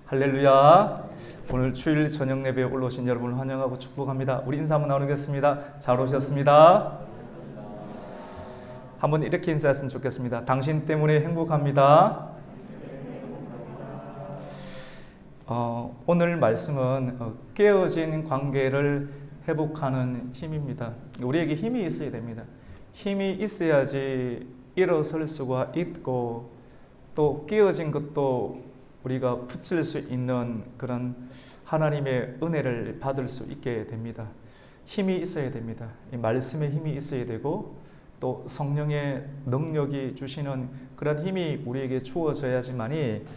할렐루야. 오늘 주일 저녁 예배에 올라오신 여러분을 환영하고 축복합니다. 우리 인사 한번 나누겠습니다. 잘 오셨습니다. 한번 이렇게 인사했으면 좋겠습니다. 당신 때문에 행복합니다. 오늘 말씀은 깨어진 관계를 회복하는 힘입니다. 우리에게 힘이 있어야 됩니다. 힘이 있어야지 일어설 수가 있고 또 깨어진 것도 우리가 붙일 수 있는 그런 하나님의 은혜를 받을 수 있게 됩니다. 힘이 있어야 됩니다. 이 말씀의 힘이 있어야 되고 또 성령의 능력이 주시는 그런 힘이 우리에게 주어져야지만이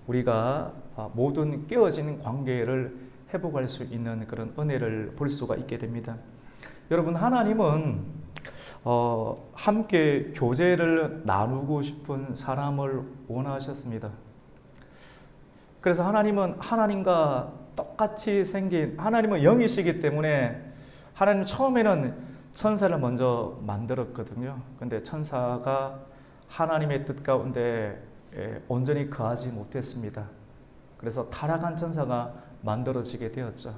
우리가 모든 깨어진 관계를 회복할 수 있는 그런 은혜를 볼 수가 있게 됩니다. 여러분, 하나님은 함께 교제를 나누고 싶은 사람을 원하셨습니다. 그래서 하나님은 하나님과 똑같이 생긴 하나님은 영이시기 때문에 하나님 처음에는 천사를 먼저 만들었거든요. 근데 천사가 하나님의 뜻 가운데 온전히 거하지 못했습니다. 그래서 타락한 천사가 만들어지게 되었죠.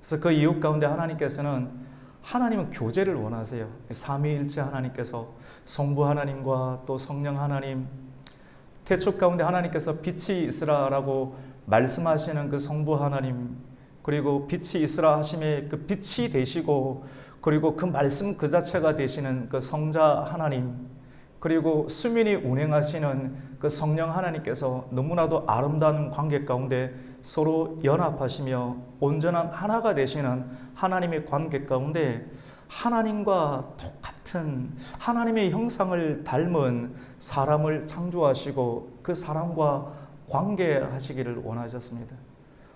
그래서 그 이유 가운데 하나님은 교제를 원하세요. 삼위일체 하나님께서 성부 하나님과 또 성령 하나님, 태초 가운데 하나님께서 빛이 있으라라고 말씀하시는 그 성부 하나님, 그리고 빛이 있으라 하심에 그 빛이 되시고, 그리고 그 말씀 그 자체가 되시는 그 성자 하나님, 그리고 수민이 운행하시는 그 성령 하나님께서 너무나도 아름다운 관계 가운데 서로 연합하시며 온전한 하나가 되시는 하나님의 관계 가운데 하나님과 똑같은 하나님의 형상을 닮은 사람을 창조하시고 그 사람과 관계하시기를 원하셨습니다.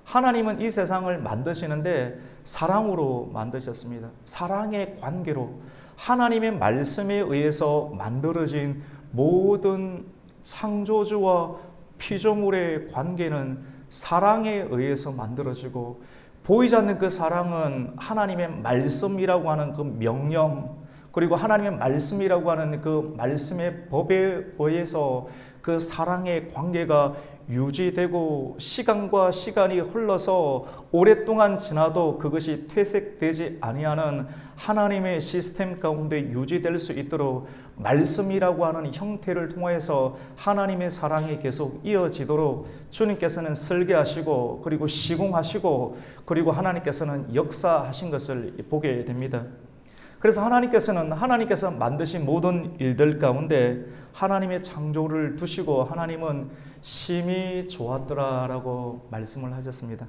하나님은 이 세상을 만드시는데 사랑으로 만드셨습니다. 사랑의 관계로 하나님의 말씀에 의해서 만들어진 모든 창조주와 피조물의 관계는 사랑에 의해서 만들어지고, 보이지 않는 그 사랑은 하나님의 말씀이라고 하는 그 명령, 그리고 하나님의 말씀이라고 하는 그 말씀의 법에 의해서 그 사랑의 관계가 유지되고, 시간과 시간이 흘러서 오랫동안 지나도 그것이 퇴색되지 아니하는 하나님의 시스템 가운데 유지될 수 있도록 말씀이라고 하는 형태를 통해서 하나님의 사랑이 계속 이어지도록 주님께서는 설계하시고, 그리고 시공하시고, 그리고 하나님께서는 역사하신 것을 보게 됩니다. 그래서 하나님께서 만드신 모든 일들 가운데 하나님의 창조를 두시고 하나님은 심히 좋았더라라고 말씀을 하셨습니다.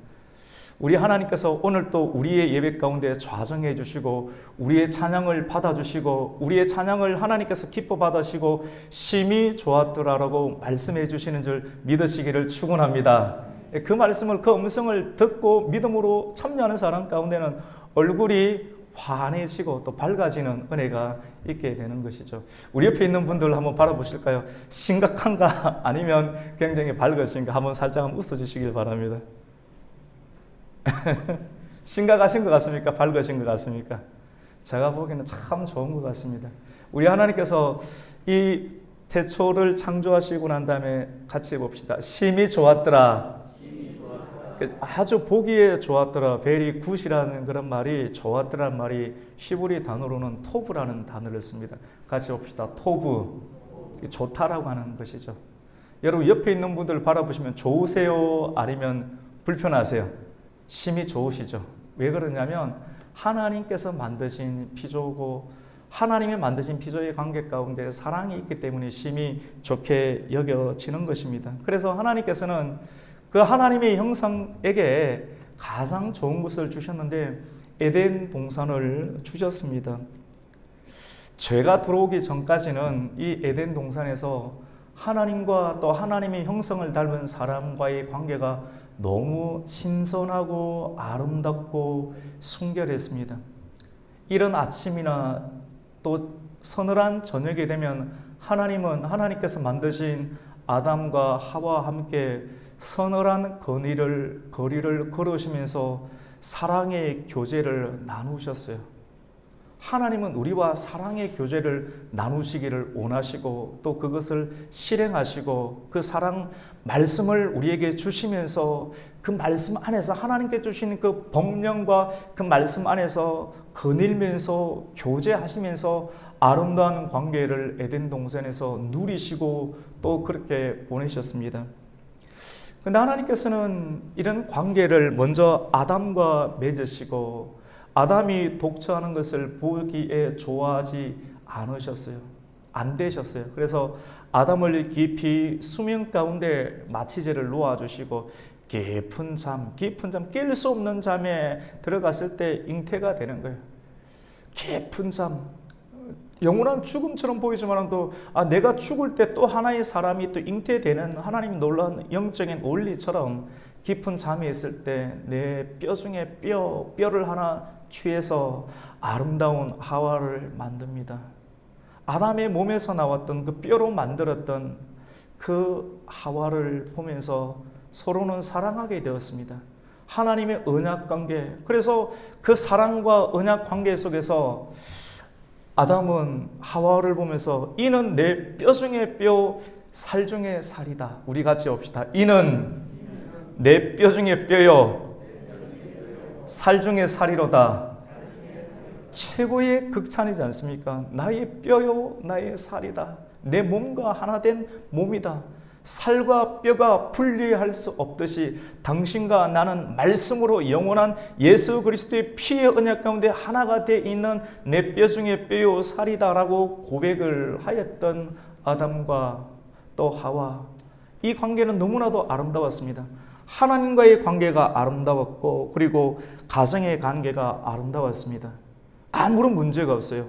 우리 하나님께서 오늘 또 우리의 예배 가운데 좌정해 주시고 우리의 찬양을 받아주시고 우리의 찬양을 하나님께서 기뻐 받으시고 심히 좋았더라라고 말씀해 주시는 줄 믿으시기를 축원합니다. 그 말씀을, 그 음성을 듣고 믿음으로 참여하는 사람 가운데는 얼굴이 환해지고 또 밝아지는 은혜가 있게 되는 것이죠. 우리 옆에 있는 분들 한번 바라보실까요? 심각한가 아니면 굉장히 밝으신가 한번 살짝 웃어주시길 바랍니다. 심각하신 것 같습니까? 밝으신 것 같습니까? 제가 보기에는 참 좋은 것 같습니다. 우리 하나님께서 이 태초를 창조하시고 난 다음에 같이 봅시다. 심히 좋았더라. 아주 보기에 좋았더라. very good이라는 그런 말이, 좋았더라는 말이 히브리 단어로는 토브라는 단어를 씁니다. 같이 봅시다. 토브, 좋다라고 하는 것이죠. 여러분 옆에 있는 분들 바라보시면 좋으세요? 아니면 불편하세요? 심히 좋으시죠. 왜 그러냐면 하나님께서 만드신 피조고 하나님이 만드신 피조의 관계 가운데 사랑이 있기 때문에 심히 좋게 여겨지는 것입니다. 그래서 하나님께서는 그 하나님의 형상에게 가장 좋은 것을 주셨는데 에덴 동산을 주셨습니다. 죄가 들어오기 전까지는 이 에덴 동산에서 하나님과 또 하나님의 형상을 닮은 사람과의 관계가 너무 신선하고 아름답고 순결했습니다. 이런 아침이나 또 서늘한 저녁이 되면 하나님께서 만드신 아담과 하와와 함께 서늘한 거리를 걸으시면서 사랑의 교제를 나누셨어요. 하나님은 우리와 사랑의 교제를 나누시기를 원하시고 또 그것을 실행하시고 그 사랑 말씀을 우리에게 주시면서 그 말씀 안에서 하나님께 주신 그 법령과 그 말씀 안에서 거닐면서 교제하시면서 아름다운 관계를 에덴 동산에서 누리시고 또 그렇게 보내셨습니다. 근데 하나님께서는 이런 관계를 먼저 아담과 맺으시고 아담이 독처하는 것을 보기에 좋아하지 않으셨어요. 안 되셨어요. 그래서 아담을 깊이 수면 가운데 마취제를 놓아주시고 깊은 잠 깰 수 없는 잠에 들어갔을 때 잉태가 되는 거예요. 깊은 잠, 영원한 죽음처럼 보이지만 또 내가 죽을 때 또 하나의 사람이 또 잉태되는 하나님 놀라운 영적인 원리처럼 깊은 잠에 있을 때 내 뼈 중에 뼈를 하나 취해서 아름다운 하와를 만듭니다. 아담의 몸에서 나왔던 그 뼈로 만들었던 그 하와를 보면서 서로는 사랑하게 되었습니다. 하나님의 언약 관계. 그래서 그 사랑과 언약 관계 속에서 아담은 하와를 보면서 이는 내 뼈 중에 뼈, 살 중에 살이다. 우리 같이 봅시다. 이는 내 뼈 중에 뼈요, 살 중에 살이로다. 최고의 극찬이지 않습니까? 나의 뼈요, 나의 살이다. 내 몸과 하나 된 몸이다. 살과 뼈가 분리할 수 없듯이 당신과 나는 말씀으로 영원한 예수 그리스도의 피의 언약 가운데 하나가 되어 있는 내 뼈 중에 뼈요 살이다라고 고백을 하였던 아담과 또 하와. 이 관계는 너무나도 아름다웠습니다. 하나님과의 관계가 아름다웠고 그리고 가정의 관계가 아름다웠습니다. 아무런 문제가 없어요.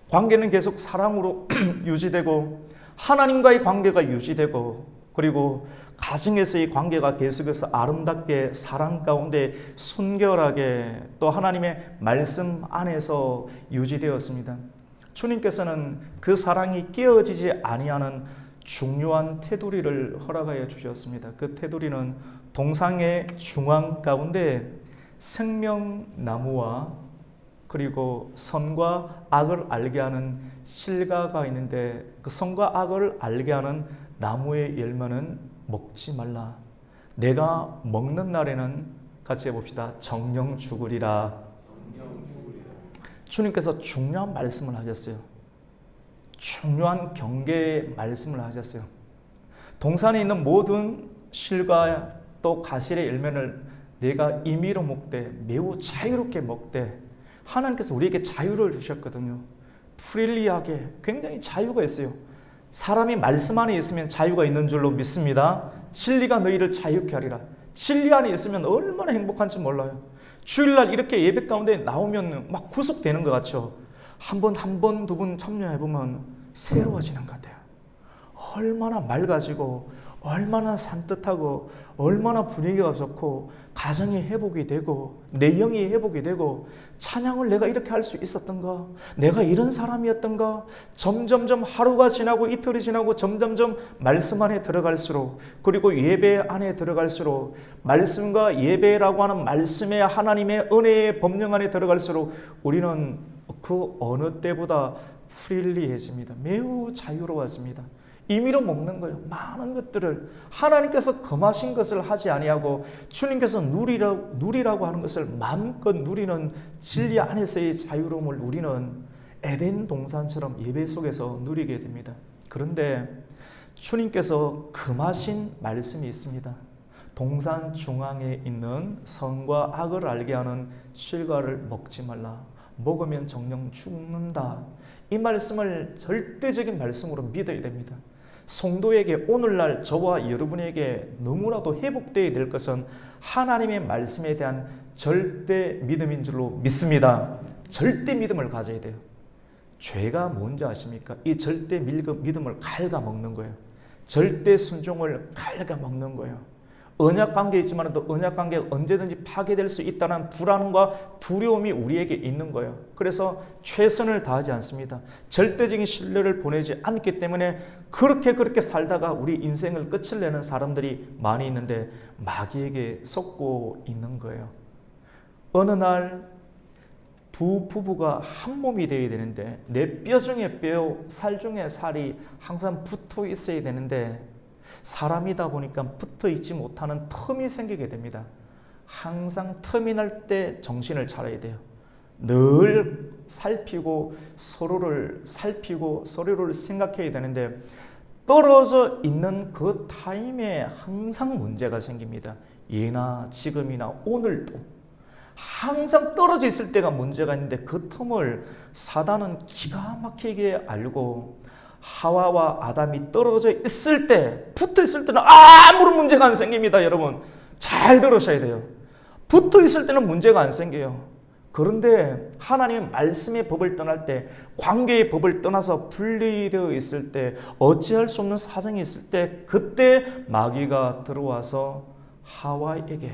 관계는 계속 사랑으로 유지되고 하나님과의 관계가 유지되고 그리고 가정에서의 관계가 계속해서 아름답게 사랑 가운데 순결하게 또 하나님의 말씀 안에서 유지되었습니다. 주님께서는 그 사랑이 깨어지지 아니하는 중요한 테두리를 허락하여 주셨습니다. 그 테두리는 동상의 중앙 가운데 생명나무와 그리고 선과 악을 알게 하는 실과가 있는데 그 선과 악을 알게 하는 나무의 열매는 먹지 말라. 내가 먹는 날에는 같이 해봅시다. 정령 죽으리라. 주님께서 중요한 말씀을 하셨어요. 중요한 경계의 말씀을 하셨어요. 동산에 있는 모든 실과 또 가실의 열매를 내가 임의로 먹되 매우 자유롭게 먹되 하나님께서 우리에게 자유를 주셨거든요. 프릴리하게 굉장히 자유가 있어요. 사람이 말씀 안에 있으면 자유가 있는 줄로 믿습니다. 진리가 너희를 자유케 하리라. 진리 안에 있으면 얼마나 행복한지 몰라요. 주일날 이렇게 예배 가운데 나오면 막 구속되는 것 같죠. 한 번, 두 번 참여해보면 새로워지는 것 같아요. 얼마나 맑아지고 얼마나 산뜻하고 얼마나 분위기가 좋고 가정이 회복이 되고 내 영이 회복이 되고 찬양을 내가 이렇게 할 수 있었던가? 내가 이런 사람이었던가? 점점점 하루가 지나고 이틀이 지나고 점점점 말씀 안에 들어갈수록 그리고 예배 안에 들어갈수록 말씀과 예배라고 하는 말씀의 하나님의 은혜의 법령 안에 들어갈수록 우리는 그 어느 때보다 프릴리해집니다. 매우 자유로워집니다. 임의로 먹는 거예요. 많은 것들을 하나님께서 금하신 것을 하지 아니하고 주님께서 누리라고 하는 것을 마음껏 누리는 진리 안에서의 자유로움을 우리는 에덴 동산처럼 예배 속에서 누리게 됩니다. 그런데 주님께서 금하신 말씀이 있습니다. 동산 중앙에 있는 선과 악을 알게 하는 실과를 먹지 말라. 먹으면 정령 죽는다. 이 말씀을 절대적인 말씀으로 믿어야 됩니다. 성도에게 오늘날 저와 여러분에게 너무나도 회복되어야 될 것은 하나님의 말씀에 대한 절대 믿음인 줄로 믿습니다. 절대 믿음을 가져야 돼요. 죄가 뭔지 아십니까? 이 절대 믿음을 갉아먹는 거예요. 절대 순종을 갉아먹는 거예요. 언약관계에 있지만 또 언약관계가 언제든지 파괴될 수 있다는 불안과 두려움이 우리에게 있는 거예요. 그래서 최선을 다하지 않습니다. 절대적인 신뢰를 보내지 않기 때문에 그렇게 살다가 우리 인생을 끝을 내는 사람들이 많이 있는데 마귀에게 속고 있는 거예요. 어느 날 두 부부가 한 몸이 되어야 되는데 내 뼈 중에 뼈, 살 중에 살이 항상 붙어 있어야 되는데 사람이다 보니까 붙어 있지 못하는 틈이 생기게 됩니다. 항상 틈이 날 때 정신을 차려야 돼요. 늘 살피고 서로를 생각해야 되는데 떨어져 있는 그 타임에 항상 문제가 생깁니다. 예나 지금이나 오늘도 항상 떨어져 있을 때가 문제가 있는데 그 틈을 사단은 기가 막히게 알고 하와와 아담이 떨어져 있을 때, 붙어 있을 때는 아무런 문제가 안 생깁니다. 여러분 잘 들으셔야 돼요. 붙어 있을 때는 문제가 안 생겨요. 그런데 하나님의 말씀의 법을 떠날 때, 관계의 법을 떠나서 분리되어 있을 때, 어찌할 수 없는 사정이 있을 때, 그때 마귀가 들어와서 하와에게,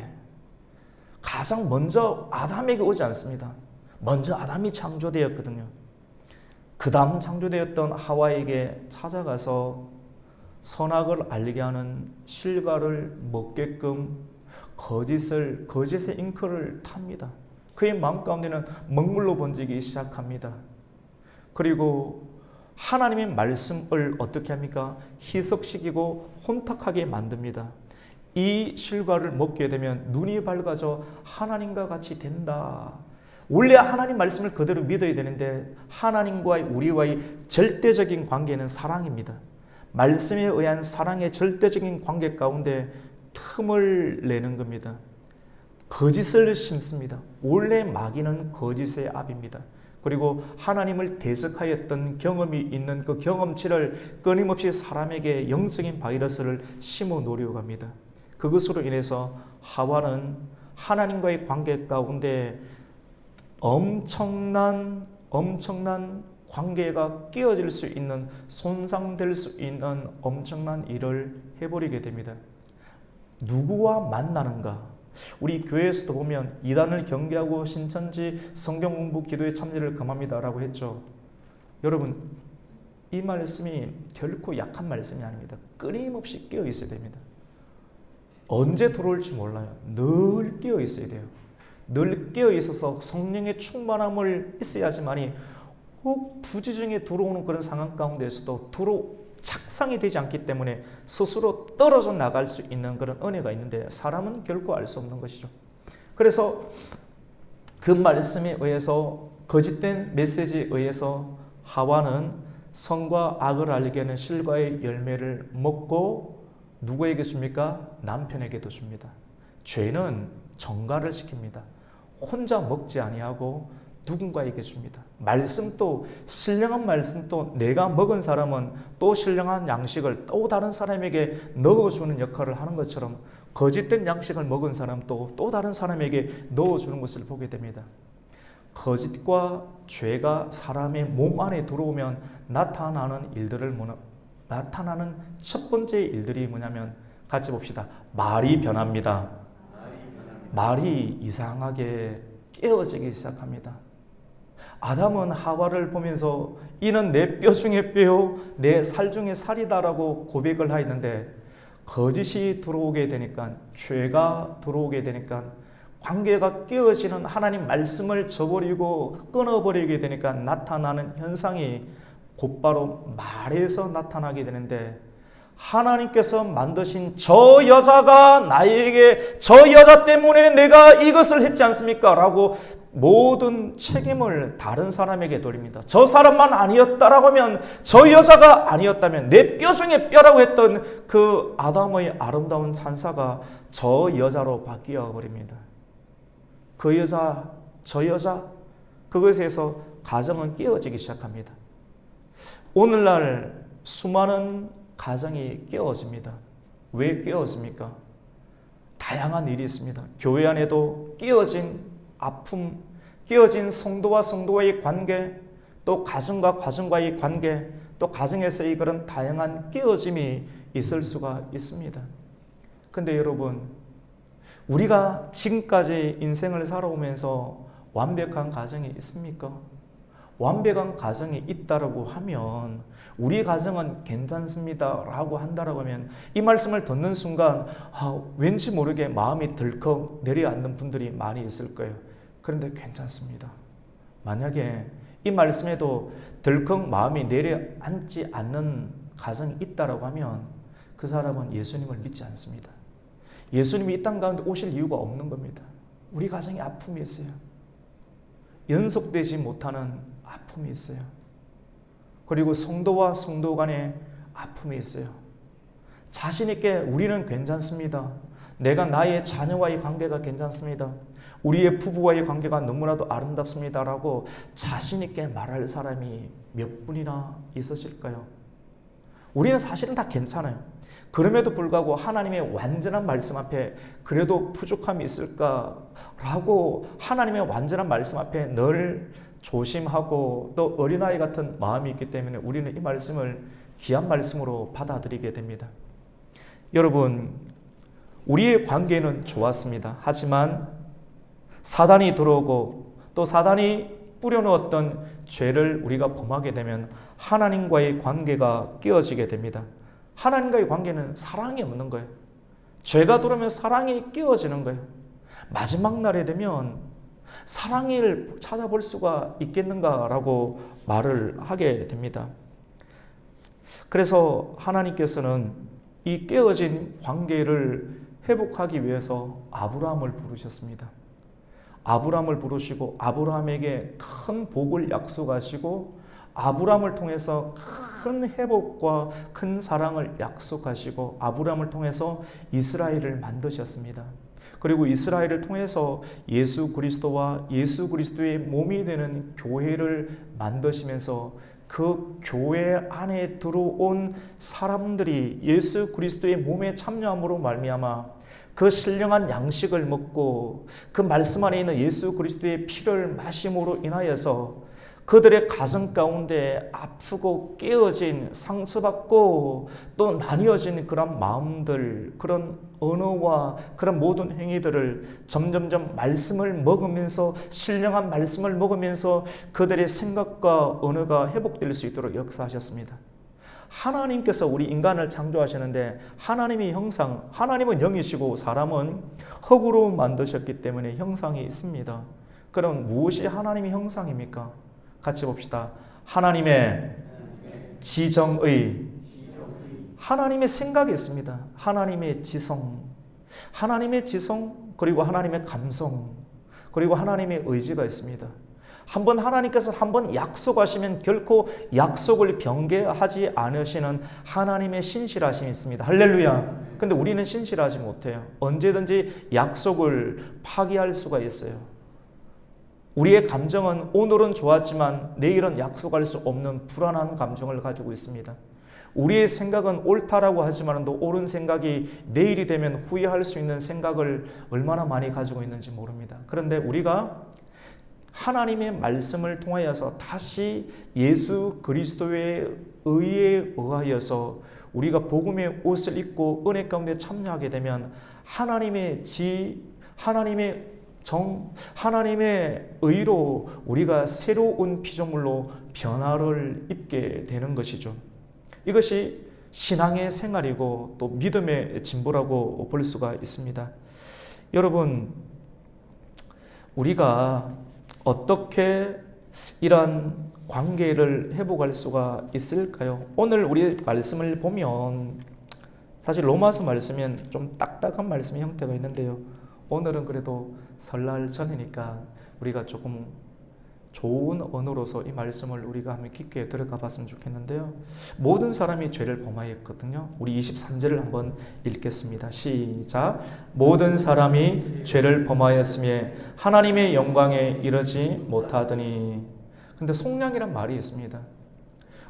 가장 먼저 아담에게 오지 않습니다. 먼저 아담이 창조되었거든요. 그 다음 창조되었던 하와에게 찾아가서 선악을 알게 하는 실과를 먹게끔 거짓의 잉크를 탑니다. 그의 마음 가운데는 먹물로 번지기 시작합니다. 그리고 하나님의 말씀을 어떻게 합니까? 희석시키고 혼탁하게 만듭니다. 이 실과를 먹게 되면 눈이 밝아져 하나님과 같이 된다. 원래 하나님 말씀을 그대로 믿어야 되는데 하나님과 우리와의 절대적인 관계는 사랑입니다. 말씀에 의한 사랑의 절대적인 관계 가운데 틈을 내는 겁니다. 거짓을 심습니다. 원래 마귀는 거짓의 압입니다. 그리고 하나님을 대적하였던 경험이 있는 그 경험치를 끊임없이 사람에게 영적인 바이러스를 심어 놓으려고 합니다. 그것으로 인해서 하와는 하나님과의 관계 가운데 엄청난 관계가 깨어질 수 있는, 손상될 수 있는 엄청난 일을 해버리게 됩니다. 누구와 만나는가? 우리 교회에서도 보면 이단을 경계하고 신천지 성경 공부 기도에 참여를 금합니다라고 했죠. 여러분 이 말씀이 결코 약한 말씀이 아닙니다. 끊임없이 깨어 있어야 됩니다. 언제 들어올지 몰라요. 늘 깨어 있어야 돼요. 늘 깨어 있어서 성령의 충만함을 있어야지만이 혹 부지중에 들어오는 그런 상황 가운데서도 착상이 되지 않기 때문에 스스로 떨어져 나갈 수 있는 그런 은혜가 있는데 사람은 결코 알 수 없는 것이죠. 그래서 그 말씀에 의해서, 거짓된 메시지에 의해서 하와는 선과 악을 알게 하는 실과의 열매를 먹고 누구에게 줍니까? 남편에게도 줍니다. 죄는 정가를 시킵니다. 혼자 먹지 아니하고 누군가에게 줍니다. 말씀도, 신령한 말씀도 내가 먹은 사람은 또 신령한 양식을 또 다른 사람에게 넣어주는 역할을 하는 것처럼 거짓된 양식을 먹은 사람도 또 다른 사람에게 넣어주는 것을 보게 됩니다. 거짓과 죄가 사람의 몸 안에 들어오면 나타나는 첫 번째 일들이 뭐냐면, 같이 봅시다. 말이 변합니다. 말이 이상하게 깨어지기 시작합니다. 아담은 하와를 보면서 이는 내 뼈 중에 뼈요 내 살 중에 살이다라고 고백을 하였는데, 거짓이 들어오게 되니까, 죄가 들어오게 되니까, 관계가 깨어지는 하나님 말씀을 저버리고 끊어버리게 되니까 나타나는 현상이 곧바로 말에서 나타나게 되는데, 하나님께서 만드신 저 여자가 나에게, 저 여자 때문에 내가 이것을 했지 않습니까? 라고 모든 책임을 다른 사람에게 돌립니다. 저 사람만 아니었다라고 하면, 저 여자가 아니었다면, 내 뼈 중에 뼈라고 했던 그 아담의 아름다운 찬사가 저 여자로 바뀌어 버립니다. 그 여자, 저 여자, 그것에서 가정은 깨어지기 시작합니다. 오늘날 수많은 가정이 깨어집니다. 왜 깨어집니까? 다양한 일이 있습니다. 교회 안에도 깨어진 아픔, 깨어진 성도와 성도와의 관계, 또 가정과 가정과의 관계, 또 가정에서의 그런 다양한 깨어짐이 있을 수가 있습니다. 근데 여러분, 우리가 지금까지 인생을 살아오면서 완벽한 가정이 있습니까? 완벽한 가정이 있다라고 하면, 우리 가정은 괜찮습니다 라고 한다라고 하면, 이 말씀을 듣는 순간 왠지 모르게 마음이 덜컥 내려앉는 분들이 많이 있을 거예요. 그런데 괜찮습니다. 만약에 이 말씀에도 덜컥 마음이 내려앉지 않는 가정이 있다라고 하면 그 사람은 예수님을 믿지 않습니다. 예수님이 이 땅 가운데 오실 이유가 없는 겁니다. 우리 가정에 아픔이 있어요. 연속되지 못하는 아픔이 있어요. 그리고 성도와 성도 간에 아픔이 있어요. 자신 있게 우리는 괜찮습니다. 내가 나의 자녀와의 관계가 괜찮습니다. 우리의 부부와의 관계가 너무나도 아름답습니다. 라고 자신 있게 말할 사람이 몇 분이나 있으실까요? 우리는 사실은 다 괜찮아요. 그럼에도 불구하고 하나님의 완전한 말씀 앞에 그래도 부족함이 있을까라고 하나님의 완전한 말씀 앞에 늘 조심하고 또 어린아이 같은 마음이 있기 때문에 우리는 이 말씀을 귀한 말씀으로 받아들이게 됩니다. 여러분, 우리의 관계는 좋았습니다. 하지만 사단이 들어오고 또 사단이 뿌려놓았던 죄를 우리가 범하게 되면 하나님과의 관계가 깨어지게 됩니다. 하나님과의 관계는 사랑이 없는 거예요. 죄가 들어오면 사랑이 깨어지는 거예요. 마지막 날에 되면 사랑을 찾아볼 수가 있겠는가라고 말을 하게 됩니다. 그래서 하나님께서는 이 깨어진 관계를 회복하기 위해서 아브라함을 부르셨습니다. 아브라함을 부르시고 아브라함에게 큰 복을 약속하시고 아브라함을 통해서 큰 회복과 큰 사랑을 약속하시고 아브라함을 통해서 이스라엘을 만드셨습니다. 그리고 이스라엘을 통해서 예수 그리스도와 예수 그리스도의 몸이 되는 교회를 만드시면서 그 교회 안에 들어온 사람들이 예수 그리스도의 몸에 참여함으로 말미암아 그 신령한 양식을 먹고 그 말씀 안에 있는 예수 그리스도의 피를 마심으로 인하여서 그들의 가정 가운데 아프고 깨어진 상처받고 또 나뉘어진 그런 마음들, 그런 언어와 그런 모든 행위들을 점점점 말씀을 먹으면서 신령한 말씀을 먹으면서 그들의 생각과 언어가 회복될 수 있도록 역사하셨습니다. 하나님께서 우리 인간을 창조하시는데 하나님의 형상, 하나님은 영이시고 사람은 흙으로 만드셨기 때문에 형상이 있습니다. 그럼 무엇이 하나님의 형상입니까? 같이 봅시다. 하나님의 지정의, 하나님의 생각이 있습니다. 하나님의 지성, 그리고 하나님의 감성, 그리고 하나님의 의지가 있습니다. 한번 하나님께서 한번 약속하시면 결코 약속을 변개하지 않으시는 하나님의 신실하심이 있습니다. 할렐루야. 근데 우리는 신실하지 못해요. 언제든지 약속을 파기할 수가 있어요. 우리의 감정은 오늘은 좋았지만 내일은 약속할 수 없는 불안한 감정을 가지고 있습니다. 우리의 생각은 옳다라고 하지만도 옳은 생각이 내일이 되면 후회할 수 있는 생각을 얼마나 많이 가지고 있는지 모릅니다. 그런데 우리가 하나님의 말씀을 통하여서 다시 예수 그리스도의 의에 의하여서 우리가 복음의 옷을 입고 은혜 가운데 참여하게 되면 하나님의 하나님의 의로 우리가 새로운 피조물로 변화를 입게 되는 것이죠. 이것이 신앙의 생활이고 또 믿음의 진보라고 볼 수가 있습니다. 여러분, 우리가 어떻게 이러한 관계를 회복할 수가 있을까요? 오늘 우리 말씀을 보면 사실 로마서 말씀은 좀 딱딱한 말씀의 형태가 있는데요. 오늘은 그래도 설날 전이니까 우리가 조금 좋은 언어로서 이 말씀을 우리가 한번 깊게 들어가 봤으면 좋겠는데요. 모든 사람이 죄를 범하였거든요. 우리 23절을 한번 읽겠습니다. 시작. 모든 사람이 죄를 범하였으며 하나님의 영광에 이르지 못하더니. 근데 속량이란 말이 있습니다.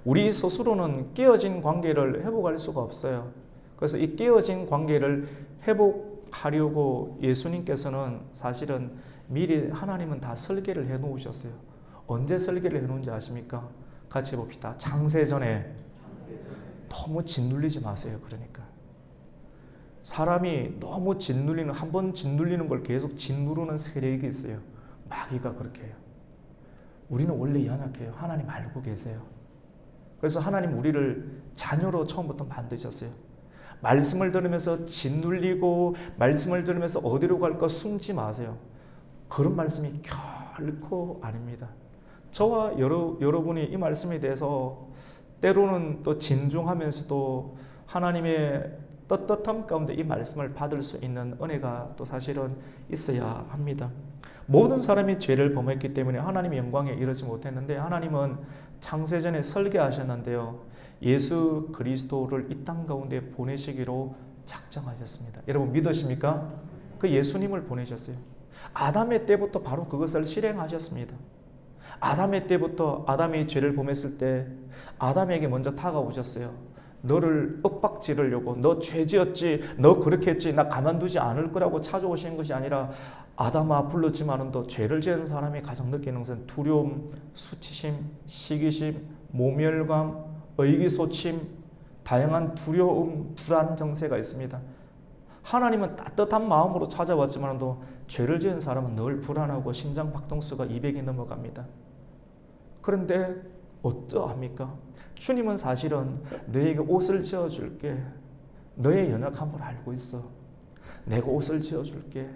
우리 스스로는 깨어진 관계를 회복할 수가 없어요. 그래서 이 깨어진 관계를 회복하려고 예수님께서는 사실은 미리 하나님은 다 설계를 해 놓으셨어요. 언제 설계를 해 놓은지 아십니까? 같이 봅시다. 창세전에. 너무 짓눌리지 마세요. 그러니까 사람이 너무 짓눌리는, 한번 짓눌리는 걸 계속 짓누르는 세력이 있어요. 마귀가 그렇게 해요. 우리는 원래 연약해요. 하나님 알고 계세요. 그래서 하나님 우리를 자녀로 처음부터 만드셨어요. 말씀을 들으면서 짓눌리고 말씀을 들으면서 어디로 갈까 숨지 마세요. 그런 말씀이 결코 아닙니다. 저와 여러분이 이 말씀에 대해서 때로는 또 진중하면서도 하나님의 떳떳함 가운데 이 말씀을 받을 수 있는 은혜가 또 사실은 있어야 합니다. 모든 사람이 죄를 범했기 때문에 하나님의 영광에 이르지 못했는데 하나님은 창세전에 설계하셨는데요. 예수 그리스도를 이 땅 가운데 보내시기로 작정하셨습니다. 여러분 믿으십니까? 그 예수님을 보내셨어요. 아담의 때부터 바로 그것을 실행하셨습니다. 아담의 때부터 아담이 죄를 범했을 때 아담에게 먼저 다가오셨어요. 너를 윽박지르려고, 너 죄지었지, 너 그렇게 했지, 나 가만두지 않을 거라고 찾아오신 것이 아니라 아담아 불렀지만은 또 죄를 지은 사람이 가장 느끼는 것은 두려움, 수치심, 시기심, 모멸감, 의기소침, 다양한 두려움, 불안 정세가 있습니다. 하나님은 따뜻한 마음으로 찾아왔지만도 죄를 지은 사람은 늘 불안하고 심장 박동수가 200이 넘어갑니다. 그런데 어떠합니까? 주님은 사실은 너에게 옷을 지어줄게. 너의 연약함을 알고 있어. 내가 옷을 지어줄게.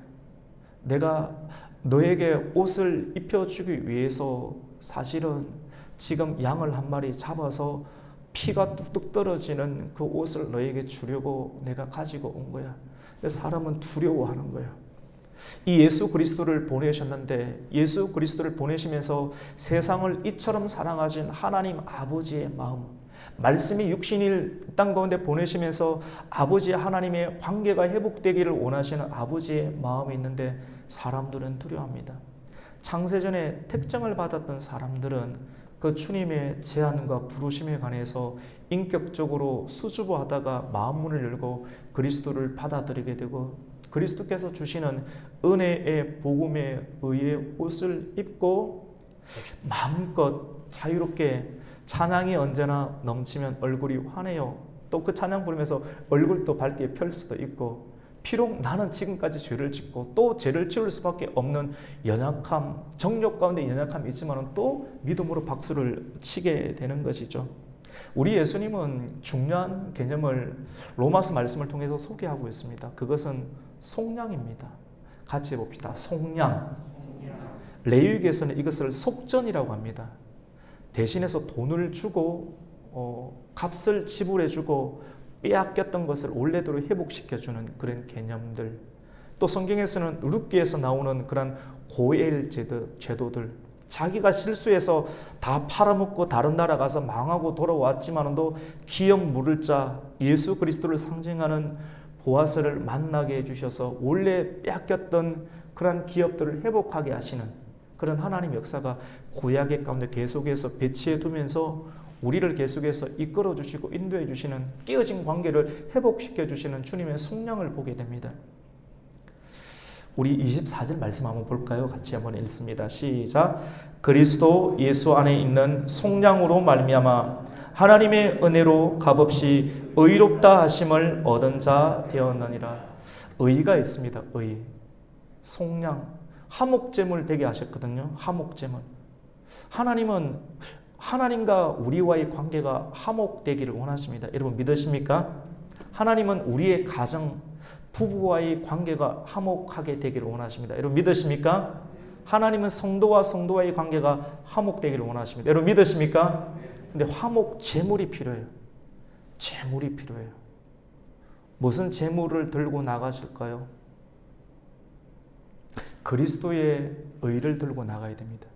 내가 너에게 옷을 입혀주기 위해서 사실은 지금 양을 한 마리 잡아서 피가 뚝뚝 떨어지는 그 옷을 너에게 주려고 내가 가지고 온 거야. 사람은 두려워하는 거야. 이 예수 그리스도를 보내셨는데 예수 그리스도를 보내시면서 세상을 이처럼 사랑하신 하나님 아버지의 마음, 말씀이 육신일 땅 가운데 보내시면서 아버지 하나님의 관계가 회복되기를 원하시는 아버지의 마음이 있는데 사람들은 두려워합니다. 창세전에 택정을 받았던 사람들은 그 주님의 제안과 부르심에 관해서 인격적으로 수줍어하다가 마음문을 열고 그리스도를 받아들이게 되고 그리스도께서 주시는 은혜의 복음에 의해 옷을 입고 마음껏 자유롭게 찬양이 언제나 넘치면 얼굴이 환해요. 또 그 찬양 부르면서 얼굴도 밝게 펼 수도 있고 비록 나는 지금까지 죄를 짓고 또 죄를 지을 수밖에 없는 연약함, 정욕 가운데 연약함이 있지만 또 믿음으로 박수를 치게 되는 것이죠. 우리 예수님은 중요한 개념을 로마서 말씀을 통해서 소개하고 있습니다. 그것은 속량입니다. 같이 해봅시다. 속량. 레위기에서는 이것을 속전이라고 합니다. 대신해서 돈을 주고 값을 지불해주고 빼앗겼던 것을 원래대로 회복시켜주는 그런 개념들. 또 성경에서는 룻기에서 나오는 그런 고엘 제도들, 자기가 실수해서 다 팔아먹고 다른 나라 가서 망하고 돌아왔지만도 기업 물을 자 예수 그리스도를 상징하는 보아스를 만나게 해주셔서 원래 빼앗겼던 그런 기업들을 회복하게 하시는 그런 하나님 역사가 구약의 가운데 계속해서 배치해 두면서 우리를 계속해서 이끌어 주시고 인도해 주시는 깨어진 관계를 회복시켜 주시는 주님의 속량을 보게 됩니다. 우리 24절 말씀 한번 볼까요? 같이 한번 읽습니다. 시작. 그리스도 예수 안에 있는 속량으로 말미암아 하나님의 은혜로 값없이 의롭다 하심을 얻은 자 되었느니라. 의가 있습니다. 의. 속량. 화목제물 되게 하셨거든요. 화목제물. 하나님은 하나님과 우리와의 관계가 화목되기를 원하십니다. 여러분 믿으십니까? 하나님은 우리의 가정, 부부와의 관계가 화목하게 되기를 원하십니다. 여러분 믿으십니까? 하나님은 성도와 성도와의 관계가 화목되기를 원하십니다. 여러분 믿으십니까? 근데 화목 제물이 필요해요. 제물이 필요해요. 무슨 제물을 들고 나가실까요? 그리스도의 의를 들고 나가야 됩니다.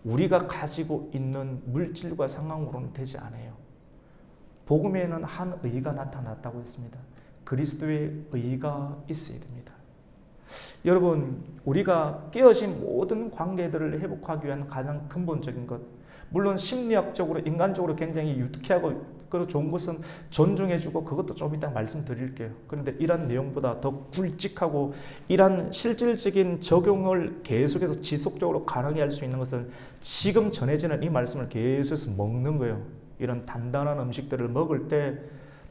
우리가 가지고 있는 물질과 상황으로는 되지 않아요. 복음에는 한 의가 나타났다고 했습니다. 그리스도의 의가 있어야 됩니다. 여러분, 우리가 깨어진 모든 관계들을 회복하기 위한 가장 근본적인 것, 물론 심리학적으로 인간적으로 굉장히 유쾌하고 그리고 좋은 것은 존중해주고 그것도 좀 이따 말씀드릴게요. 그런데 이런 내용보다 더 굵직하고 이런 실질적인 적용을 계속해서 지속적으로 가능하게 할 수 있는 것은 지금 전해지는 이 말씀을 계속해서 먹는 거예요. 이런 단단한 음식들을 먹을 때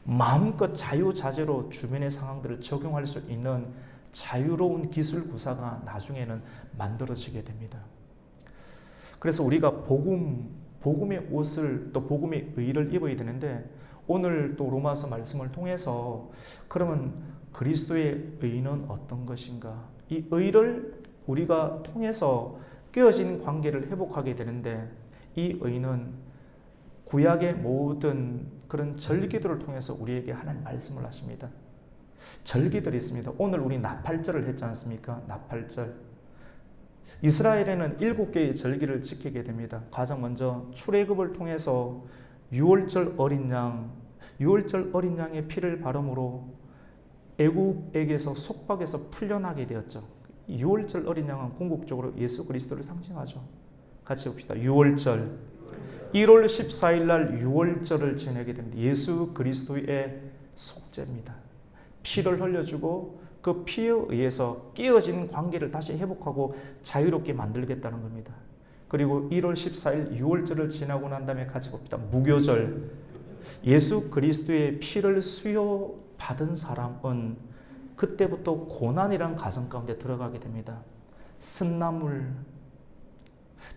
마음껏 자유자재로 주변의 상황들을 적용할 수 있는 자유로운 기술 구사가 나중에는 만들어지게 됩니다. 그래서 우리가 복음의 옷을 또 복음의 의를 입어야 되는데 오늘 또 로마서 말씀을 통해서 그러면 그리스도의 의는 어떤 것인가? 이 의를 우리가 통해서 깨어진 관계를 회복하게 되는데 이 의는 구약의 모든 그런 절기들을 통해서 우리에게 하나님 말씀을 하십니다. 절기들이 있습니다. 오늘 우리 나팔절을 했지 않습니까? 나팔절. 이스라엘에는 7개의 절기를 지키게 됩니다. 가장 먼저 출애굽을 통해서 6월절 어린 양의 피를 바름으로 애굽에게서 속박에서 풀려나게 되었죠. 6월절 어린 양은 궁극적으로 예수 그리스도를 상징하죠. 같이 봅시다. 6월절. 1월 14일 날 6월절을 지내게 됩니다. 예수 그리스도의 속죄입니다. 피를 흘려주고 그 피에 의해서 깨어진 관계를 다시 회복하고 자유롭게 만들겠다는 겁니다. 그리고 1월 14일 6월절을 지나고 난 다음에 같이 봅시다. 무교절. 예수 그리스도의 피를 수여받은 사람은 그때부터 고난이란 가정 가운데 들어가게 됩니다. 쓴나물,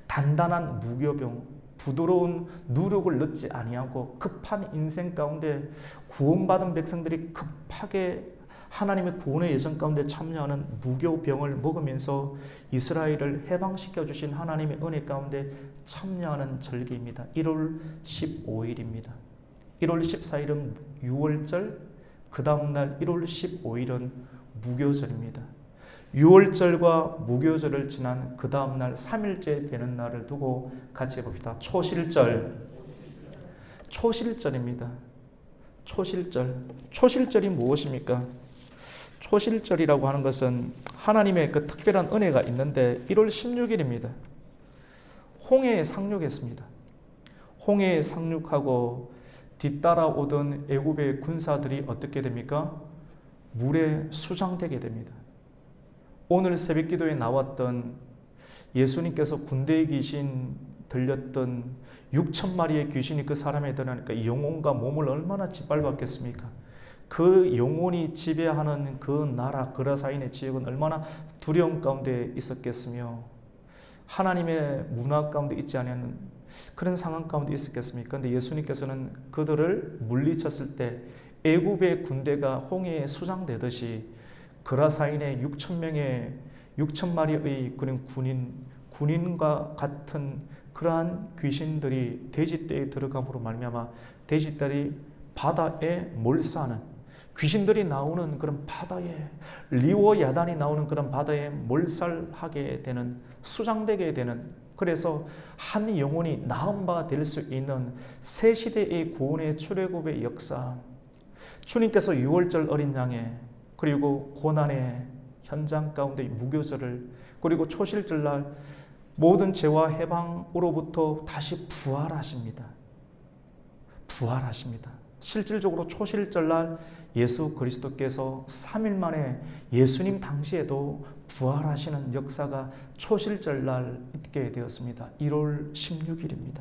단단한 무교병, 부드러운 누룩을 넣지 아니하고 급한 인생 가운데 구원받은 백성들이 급하게 하나님의 구원의 예정 가운데 참여하는 무교병을 먹으면서 이스라엘을 해방시켜 주신 하나님의 은혜 가운데 참여하는 절기입니다. 1월 15일입니다. 1월 14일은 6월절, 그 다음날 1월 15일은 무교절입니다. 6월절과 무교절을 지난 그 다음날 3일째 되는 날을 두고 같이 해봅시다. 초실절. 초실절입니다. 초실절. 초실절이 무엇입니까? 초실절이라고 하는 것은 하나님의 그 특별한 은혜가 있는데 1월 16일입니다. 홍해에 상륙했습니다. 홍해에 상륙하고 뒤따라오던 애굽의 군사들이 어떻게 됩니까? 물에 수장되게 됩니다. 오늘 새벽기도에 나왔던 예수님께서 군대의 귀신 들렸던 6천 마리의 귀신이 그 사람에 들어가니까 영혼과 몸을 얼마나 짓밟았겠습니까? 그 영혼이 지배하는 그 나라 그라사인의 지역은 얼마나 두려움 가운데 있었겠으며 하나님의 문화 가운데 있지 않은 그런 상황 가운데 있었겠습니까? 그런데 예수님께서는 그들을 물리쳤을 때 애굽의 군대가 홍해에 수장되듯이 그라사인의 6천 마리의 그런 군인과 같은 그러한 귀신들이 돼지떼에 들어감으로 말미암아 돼지떼들이 바다에 몰사하는 귀신들이 나오는 그런 바다에 리워야단이 나오는 그런 바다에 몰살하게 되는 수장되게 되는 그래서 한 영혼이 나은 바 될 수 있는 새 시대의 구원의 출애굽의 역사 주님께서 6월절 어린 양에 그리고 고난의 현장 가운데 무교절을 그리고 초실절날 모든 죄와 해방으로부터 다시 부활하십니다. 부활하십니다. 실질적으로 초실절날 예수 그리스도께서 3일 만에 예수님 당시에도 부활하시는 역사가 초실절날 있게 되었습니다. 1월 16일입니다.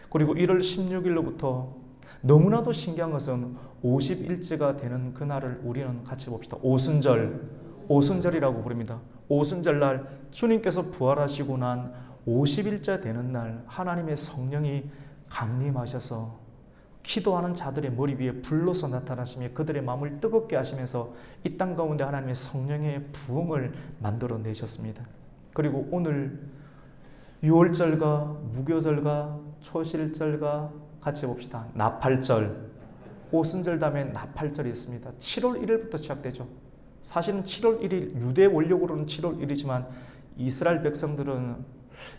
그리고 1월 16일로부터 너무나도 신기한 것은 50일째가 되는 그날을 우리는 같이 봅시다. 오순절이라고 부릅니다. 오순절날 주님께서 부활하시고 난 50일째 되는 날 하나님의 성령이 강림하셔서 기도하는 자들의 머리 위에 불로서 나타나시며 그들의 마음을 뜨겁게 하시면서 이 땅 가운데 하나님의 성령의 부흥을 만들어내셨습니다. 그리고 오늘 6월절과 무교절과 초실절과 같이 봅시다. 나팔절, 오순절 다음에 나팔절이 있습니다. 7월 1일부터 시작되죠. 사실은 7월 1일, 유대 원력으로는 7월 1일이지만 이스라엘 백성들은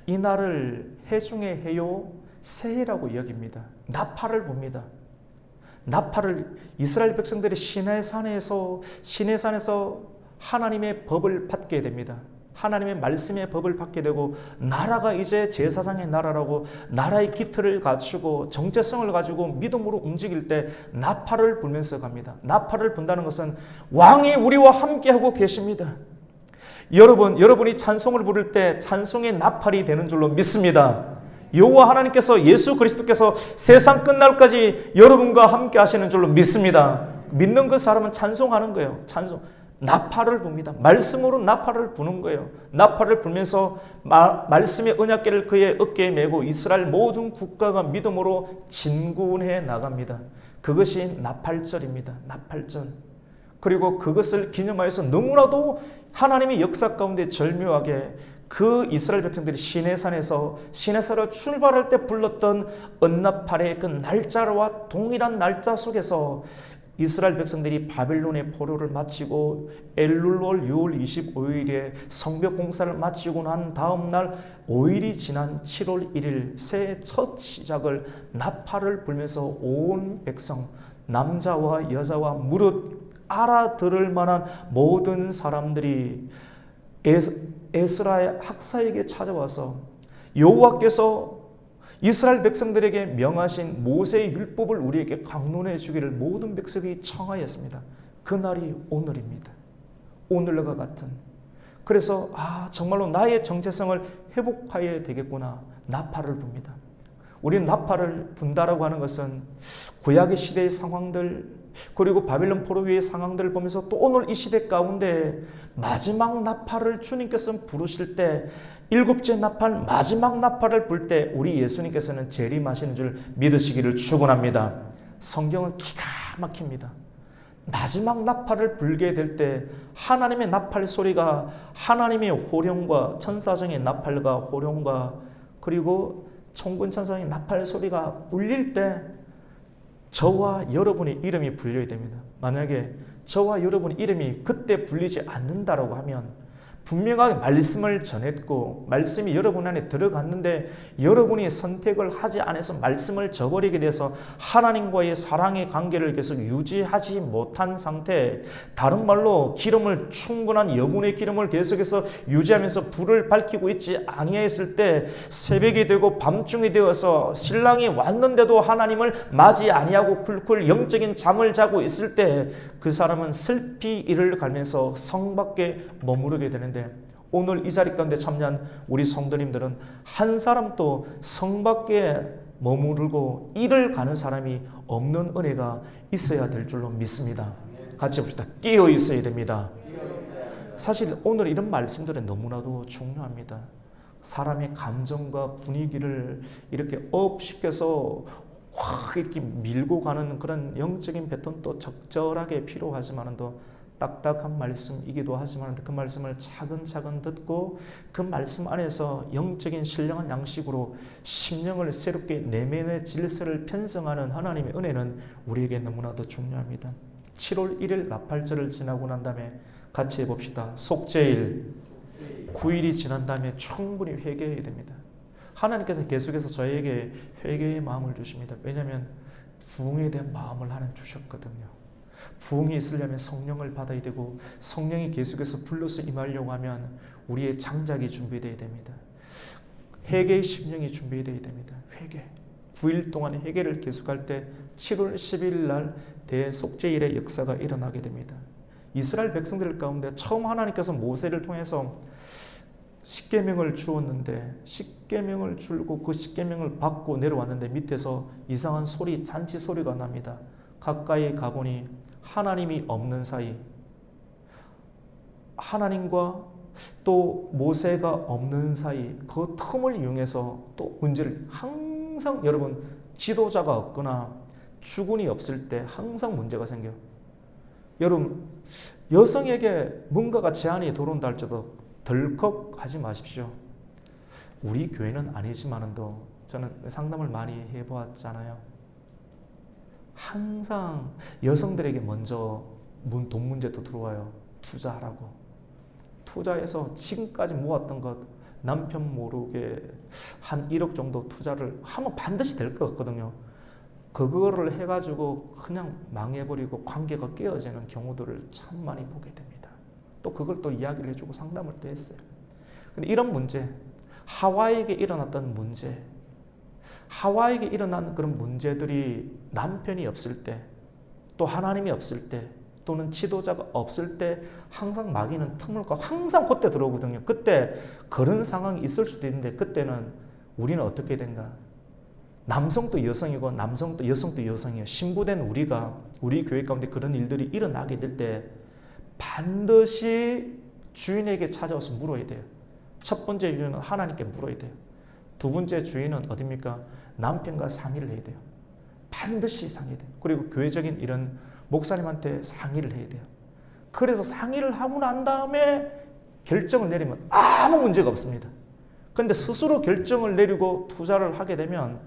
이 날을 해중의 해요 새해라고 여깁니다. 나팔을 붑니다. 나팔을 이스라엘 백성들이 시내산에서 하나님의 법을 받게 됩니다. 하나님의 말씀의 법을 받게 되고 나라가 이제 제사장의 나라라고 나라의 기틀을 갖추고 정체성을 가지고 믿음으로 움직일 때 나팔을 불면서 갑니다. 나팔을 분다는 것은 왕이 우리와 함께하고 계십니다. 여러분이 찬송을 부를 때 찬송의 나팔이 되는 줄로 믿습니다. 여호와 하나님께서 예수 그리스도께서 세상 끝날까지 여러분과 함께 하시는 줄로 믿습니다. 믿는 그 사람은 찬송하는 거예요. 찬송. 나팔을 붑니다. 말씀으로 나팔을 부는 거예요. 나팔을 불면서 말씀의 언약궤를 그의 어깨에 메고 이스라엘 모든 국가가 믿음으로 진군해 나갑니다. 그것이 나팔절입니다. 나팔절. 그리고 그것을 기념하여서 너무나도 하나님의 역사 가운데 절묘하게 그 이스라엘 백성들이 시내산으로 출발할 때 불렀던 언나팔의 그 날짜와 동일한 날짜 속에서 이스라엘 백성들이 바벨론의 포로를 마치고 엘룰월 6월 25일에 성벽 공사를 마치고 난 다음 날 5일이 지난 7월 1일 새해 첫 시작을 나팔을 불면서 온 백성 남자와 여자와 무릇 알아들을 만한 모든 사람들이 에스라의 학사에게 찾아와서 여호와께서 이스라엘 백성들에게 명하신 모세의 율법을 우리에게 강론해 주기를 모든 백성이 청하였습니다. 그날이 오늘입니다. 오늘과 같은. 그래서 정말로 나의 정체성을 회복해야 되겠구나. 나팔을 붑니다. 우리는 나팔을 분다라고 하는 것은 구약의 시대의 상황들 그리고 바벨론 포로위의 상황들을 보면서 또 오늘 이 시대 가운데 마지막 나팔을 주님께서 부르실 때 일곱째 나팔 마지막 나팔을 불 때 우리 예수님께서는 재림하시는 줄 믿으시기를 축원합니다. 성경은 기가 막힙니다. 마지막 나팔을 불게 될 때 하나님의 나팔 소리가 하나님의 호령과 천사장의 나팔과 호령과 그리고 천군 천사장의 나팔 소리가 울릴 때 저와 여러분의 이름이 불려야 됩니다. 만약에 저와 여러분의 이름이 그때 불리지 않는다라고 하면 분명하게 말씀을 전했고 말씀이 여러분 안에 들어갔는데 여러분이 선택을 하지 않아서 말씀을 저버리게 돼서 하나님과의 사랑의 관계를 계속 유지하지 못한 상태, 다른 말로 기름을 충분한 여분의 기름을 계속해서 유지하면서 불을 밝히고 있지 아니했을 때 새벽이 되고 밤중이 되어서 신랑이 왔는데도 하나님을 맞이 아니하고 쿨쿨 영적인 잠을 자고 있을 때 그 사람은 슬피 이를 갈면서 성 밖에 머무르게 되는데 오늘 이 자리 가운데 참여한 우리 성도님들은 한 사람도 성 밖에 머무르고 이를 가는 사람이 없는 은혜가 있어야 될 줄로 믿습니다. 같이 봅시다. 끼어 있어야 됩니다. 사실 오늘 이런 말씀들은 너무나도 중요합니다. 사람의 감정과 분위기를 이렇게 업시켜서 확 이렇게 밀고 가는 그런 영적인 배턴도 적절하게 필요하지만 또 딱딱한 말씀이기도 하지만 그 말씀을 차근차근 듣고 그 말씀 안에서 영적인 신령한 양식으로 심령을 새롭게 내면의 질서를 편성하는 하나님의 은혜는 우리에게 너무나도 중요합니다. 7월 1일 나팔절을 지나고 난 다음에 같이 해봅시다. 속죄일 9일이 지난 다음에 충분히 회개해야 됩니다. 하나님께서 계속해서 저에게 회개의 마음을 주십니다. 왜냐하면 부흥에 대한 마음을 하나님 주셨거든요. 부흥이 있으려면 성령을 받아야 되고 성령이 계속해서 불러서 임하려고 하면 우리의 장작이 준비되어야 됩니다. 회개의 심령이 준비되어야 됩니다. 회개. 9일 동안의 회개를 계속할 때 7월 10일 날 대속죄일의 역사가 일어나게 됩니다. 이스라엘 백성들 가운데 처음 하나님께서 모세를 통해서 십계명을 주었는데 십계명을 줄고 그 십계명을 받고 내려왔는데 밑에서 이상한 소리, 잔치 소리가 납니다. 가까이 가보니 하나님이 없는 사이, 하나님과 또 모세가 없는 사이 그 틈을 이용해서 또 문제를 항상 여러분 지도자가 없거나 주군이 없을 때 항상 문제가 생겨요. 여러분 여성에게 뭔가가 제한이 들어온다 할지라도 덜컥 하지 마십시오. 우리 교회는 아니지만도 저는 상담을 많이 해보았잖아요. 항상 여성들에게 먼저 돈 문제도 들어와요. 투자하라고. 투자해서 지금까지 모았던 것 남편 모르게 한 1억 정도 투자를 하면 반드시 될 것 같거든요. 그거를 해가지고 그냥 망해버리고 관계가 깨어지는 경우들을 참 많이 보게 됩니다. 또 그걸 또 이야기를 해주고 상담을 또 했어요. 근데 이런 문제, 하와에게 일어났던 문제, 하와에게 일어난 그런 문제들이 남편이 없을 때, 또 하나님이 없을 때, 또는 지도자가 없을 때 항상 마귀는 틈을 까 항상 그때 들어오거든요. 그때 그런 상황이 있을 수도 있는데 그때는 우리는 어떻게 된가? 남성도 여성이고 남성도 여성도 여성이에요. 신부된 우리가 우리 교회 가운데 그런 일들이 일어나게 될 때 반드시 주인에게 찾아와서 물어야 돼요. 첫 번째 주인은 하나님께 물어야 돼요. 두 번째 주인은 어디입니까? 남편과 상의를 해야 돼요. 반드시 상의해야 돼요. 그리고 교회적인 이런 목사님한테 상의를 해야 돼요. 그래서 상의를 하고 난 다음에 결정을 내리면 아무 문제가 없습니다. 그런데 스스로 결정을 내리고 투자를 하게 되면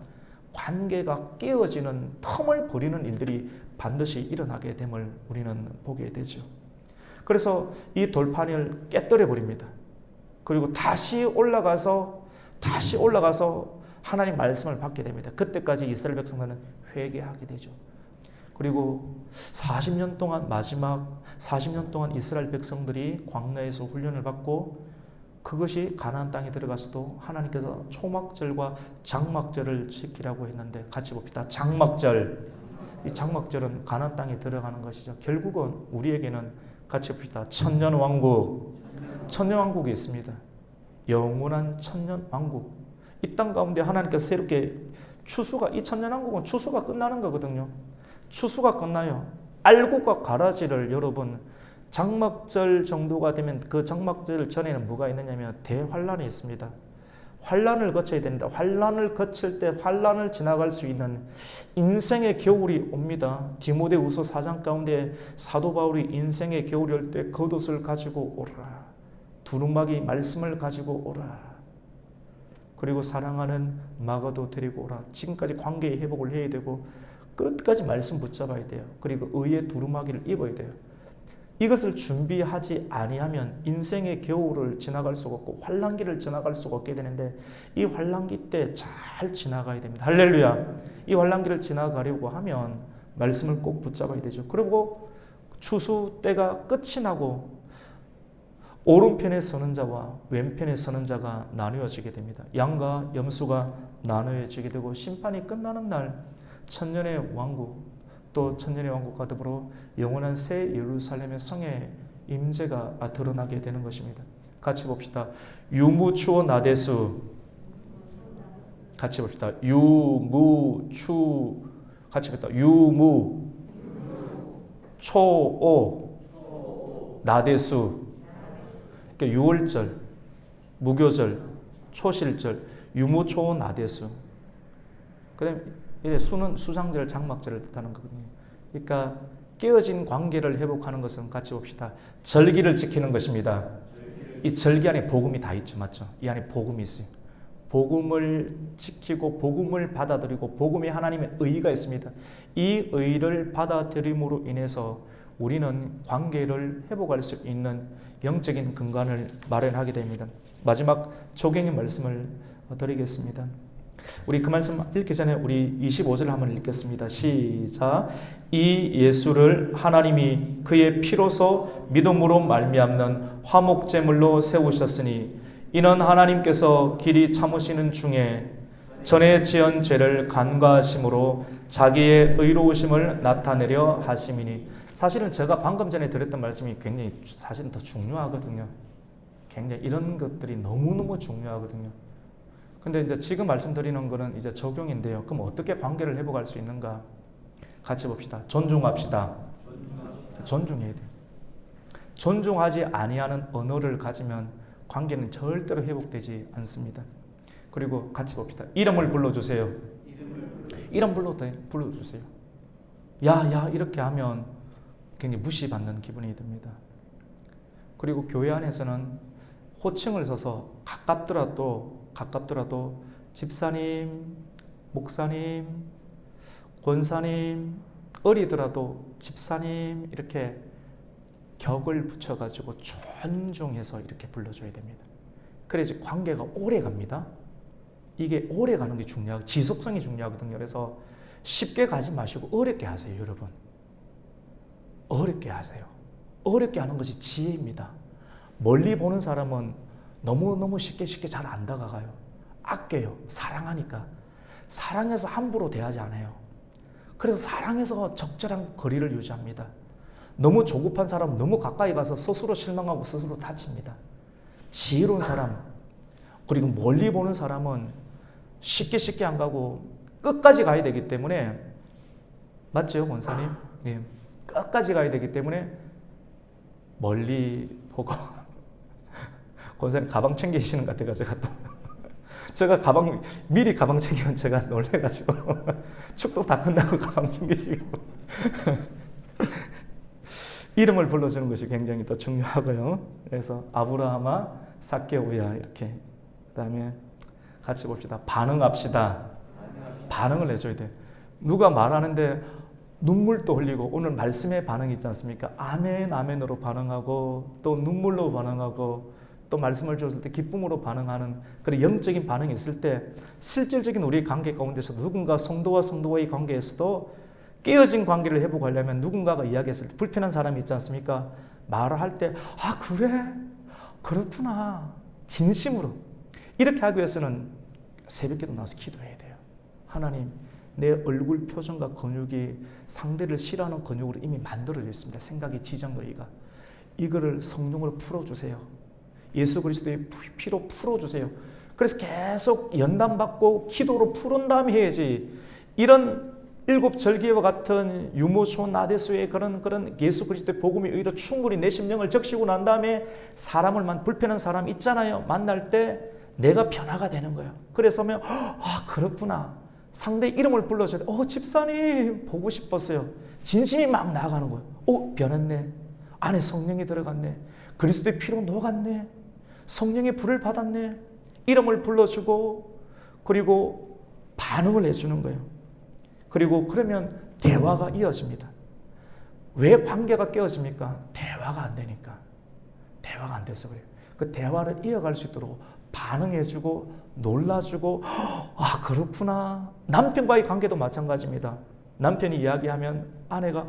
관계가 깨어지는 텀을 버리는 일들이 반드시 일어나게 됨을 우리는 보게 되죠. 그래서 이 돌판을 깨뜨려 버립니다. 그리고 다시 올라가서 하나님 말씀을 받게 됩니다. 그때까지 이스라엘 백성들은 회개하게 되죠. 그리고 40년 동안 마지막 40년 동안 이스라엘 백성들이 광야에서 훈련을 받고 그것이 가나안 땅에 들어가서도 하나님께서 초막절과 장막절을 지키라고 했는데 같이 봅시다. 장막절. 이 장막절은 가나안 땅에 들어가는 것이죠. 결국은 우리에게는 같이 봅시다. 천년왕국. 천년왕국이 있습니다. 영원한 천년왕국. 이 땅 가운데 하나님께서 새롭게 추수가, 이 천년왕국은 추수가 끝나는 거거든요. 추수가 끝나요. 알곡과 가라지를 여러분 장막절 정도가 되면 그 장막절 전에는 뭐가 있느냐면 대환란이 있습니다. 환란을 거쳐야 된다. 환란을 거칠 때 환란을 지나갈 수 있는 인생의 겨울이 옵니다. 디모데후서 4장 가운데 사도 바울이 인생의 겨울이 올 때 겉옷을 가지고 오라. 두루마기 말씀을 가지고 오라. 그리고 사랑하는 마가도 데리고 오라. 지금까지 관계의 회복을 해야 되고 끝까지 말씀 붙잡아야 돼요. 그리고 의의 두루마기를 입어야 돼요. 이것을 준비하지 아니하면 인생의 겨울을 지나갈 수가 없고 환란기를 지나갈 수가 없게 되는데 이 환란기 때 잘 지나가야 됩니다. 할렐루야. 이 환란기를 지나가려고 하면 말씀을 꼭 붙잡아야 되죠. 그리고 추수 때가 끝이 나고 오른편에 서는 자와 왼편에 서는 자가 나누어지게 됩니다. 양과 염소가 나누어지게 되고 심판이 끝나는 날 천년의 왕국 또 천년의 왕국과 더불어 영원한 새 예루살렘의 성의 임재가 드러나게 되는 것입니다. 같이 봅시다. 유무추오 나데수. 같이 봅시다. 유무추. 같이 봅시다. 유무 초오 나데수. 그러니까 유월절, 무교절, 초실절, 유무초오 나데수. 그다음에 수는 수장절, 장막절을 뜻하는 거거든요. 그러니까 깨어진 관계를 회복하는 것은 같이 봅시다. 절기를 지키는 것입니다. 이 절기 안에 복음이 다 있죠, 맞죠? 이 안에 복음이 있어요. 복음을 지키고 복음을 받아들이고 복음이 하나님의 의가 있습니다. 이 의를 받아들임으로 인해서 우리는 관계를 회복할 수 있는 영적인 근간을 마련하게 됩니다. 마지막 조경의 말씀을 드리겠습니다. 우리 그 말씀 읽기 전에 우리 25절 한번 읽겠습니다. 시작. 이 예수를 하나님이 그의 피로서 믿음으로 말미암는 화목제물로 세우셨으니 이는 하나님께서 길이 참으시는 중에 전에 지은 죄를 간과하심으로 자기의 의로우심을 나타내려 하심이니. 사실은 제가 방금 전에 드렸던 말씀이 굉장히 사실은 더 중요하거든요. 굉장히 이런 것들이 너무너무 중요하거든요. 근데 이제 지금 말씀드리는 거는 이제 적용인데요. 그럼 어떻게 관계를 회복할 수 있는가? 같이 봅시다. 존중합시다. 존중해야 돼요. 존중하지 아니하는 언어를 가지면 관계는 절대로 회복되지 않습니다. 그리고 같이 봅시다. 이름을 불러주세요. 이름 불러주세요. 야 이렇게 하면 굉장히 무시받는 기분이 듭니다. 그리고 교회 안에서는 호칭을 써서 가깝더라도 집사님, 목사님, 권사님, 어리더라도 집사님 이렇게 격을 붙여가지고 존중해서 이렇게 불러줘야 됩니다. 그래야지 관계가 오래 갑니다. 이게 오래 가는 게 중요하고 지속성이 중요하거든요. 그래서 쉽게 가지 마시고 어렵게 하세요, 여러분. 어렵게 하세요. 어렵게 하는 것이 지혜입니다. 멀리 보는 사람은 너무너무 쉽게 잘 안 다가가요. 아껴요. 사랑하니까. 사랑해서 함부로 대하지 않아요. 그래서 사랑해서 적절한 거리를 유지합니다. 너무 조급한 사람은 너무 가까이 가서 스스로 실망하고 스스로 다칩니다. 지혜로운 사람, 그리고 멀리 보는 사람은 쉽게 안 가고 끝까지 가야 되기 때문에, 맞죠, 권사님? 네. 끝까지 가야 되기 때문에 멀리 보고 권사님 가방 챙기시는 것 같아가지고 제가 미리 가방 챙기면 제가 놀래가지고 축복 다 끝나고 가방 챙기시고 이름을 불러주는 것이 굉장히 또 중요하고요. 그래서 아브라함아, 삭개오야 이렇게. 그다음에 같이 봅시다. 반응합시다. 반응을 해줘야 돼. 누가 말하는데 눈물도 흘리고 오늘 말씀의 반응이 있지 않습니까? 아멘, 아멘으로 반응하고 또 눈물로 반응하고 또 말씀을 줬을 때 기쁨으로 반응하는 그런 영적인 반응이 있을 때 실질적인 우리의 관계 가운데서 누군가 성도와 성도와의 관계에서도 깨어진 관계를 회복하려면 누군가가 이야기했을 때 불편한 사람이 있지 않습니까? 말을 할 때 아 그래? 그렇구나. 진심으로. 이렇게 하기 위해서는 새벽기도 나와서 기도해야 돼요. 하나님, 내 얼굴 표정과 근육이 상대를 싫어하는 근육으로 이미 만들어져 있습니다. 생각이 지정의가. 이거를 성령으로 풀어주세요. 예수 그리스도의 피로 풀어주세요. 그래서 계속 연단받고 기도로 푸른 다음에 해야지. 이런 일곱 절기와 같은 유모초 나데수의 그런 예수 그리스도의 복음이 의로 충분히 내 심령을 적시고 난 다음에 사람을 불편한 사람 있잖아요. 만날 때 내가 변화가 되는 거예요. 그래서 아 그렇구나. 상대 이름을 불러줘야 돼. 집사님 보고 싶었어요. 진심이 막 나아가는 거예요. 변했네. 안에 성령이 들어갔네. 그리스도의 피로 녹았네. 성령의 불을 받았네. 이름을 불러주고 그리고 반응을 해주는 거예요. 그리고 그러면 대화가 이어집니다. 왜 관계가 깨어집니까? 대화가 안 되니까. 대화가 안 돼서 그래요. 그 대화를 이어갈 수 있도록 반응해주고 놀라주고 아 그렇구나. 남편과의 관계도 마찬가지입니다. 남편이 이야기하면 아내가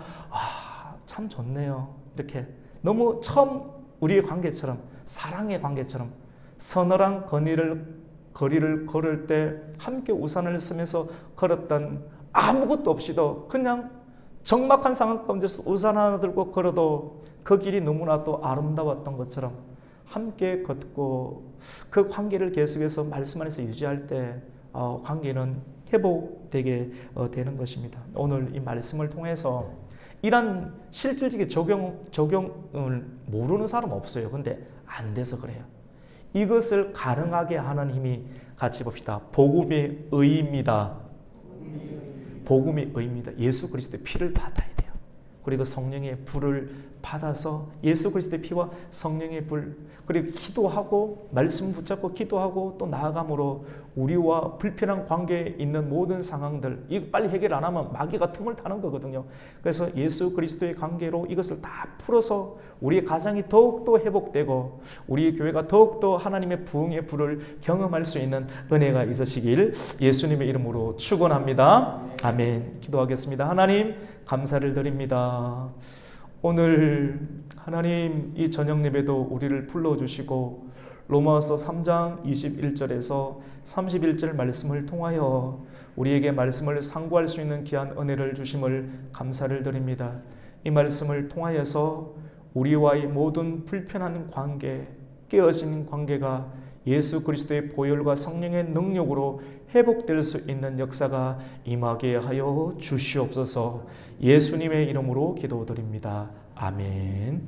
참 좋네요. 이렇게 너무 처음 우리의 관계처럼 사랑의 관계처럼 서늘한 거리를 걸을 때 함께 우산을 쓰면서 걸었던 아무것도 없이도 그냥 적막한 상황 가운데서 우산 하나 들고 걸어도 그 길이 너무나 또 아름다웠던 것처럼 함께 걷고 그 관계를 계속해서 말씀 안에서 유지할 때 관계는 회복되게 되는 것입니다. 오늘 이 말씀을 통해서 이런 실질적인 적용을 모르는 사람 없어요. 근데 안 돼서 그래요. 이것을 가능하게 하는 힘이 같이 봅시다. 복음의 의입니다. 복음의 의입니다. 예수 그리스도의 피를 받아야 돼요. 그리고 성령의 불을 받아서 예수 그리스도의 피와 성령의 불 그리고 기도하고 말씀 붙잡고 기도하고 또 나아감으로 우리와 불편한 관계에 있는 모든 상황들 이거 빨리 해결 안 하면 마귀가 틈을 타는 거거든요. 그래서 예수 그리스도의 관계로 이것을 다 풀어서 우리의 가정이 더욱더 회복되고 우리 교회가 더욱더 하나님의 부흥의 불을 경험할 수 있는 은혜가 있으시길 예수님의 이름으로 축원합니다. 아멘. 기도하겠습니다. 하나님 감사를 드립니다. 오늘 하나님 이 저녁 예배도 우리를 불러주시고 로마서 3장 21절에서 31절 말씀을 통하여 우리에게 말씀을 상고할 수 있는 귀한 은혜를 주심을 감사를 드립니다. 이 말씀을 통하여서 우리와의 모든 불편한 관계, 깨어진 관계가 예수 그리스도의 보혈과 성령의 능력으로 회복될 수 있는 역사가 임하게 하여 주시옵소서. 예수님의 이름으로 기도드립니다. 아멘.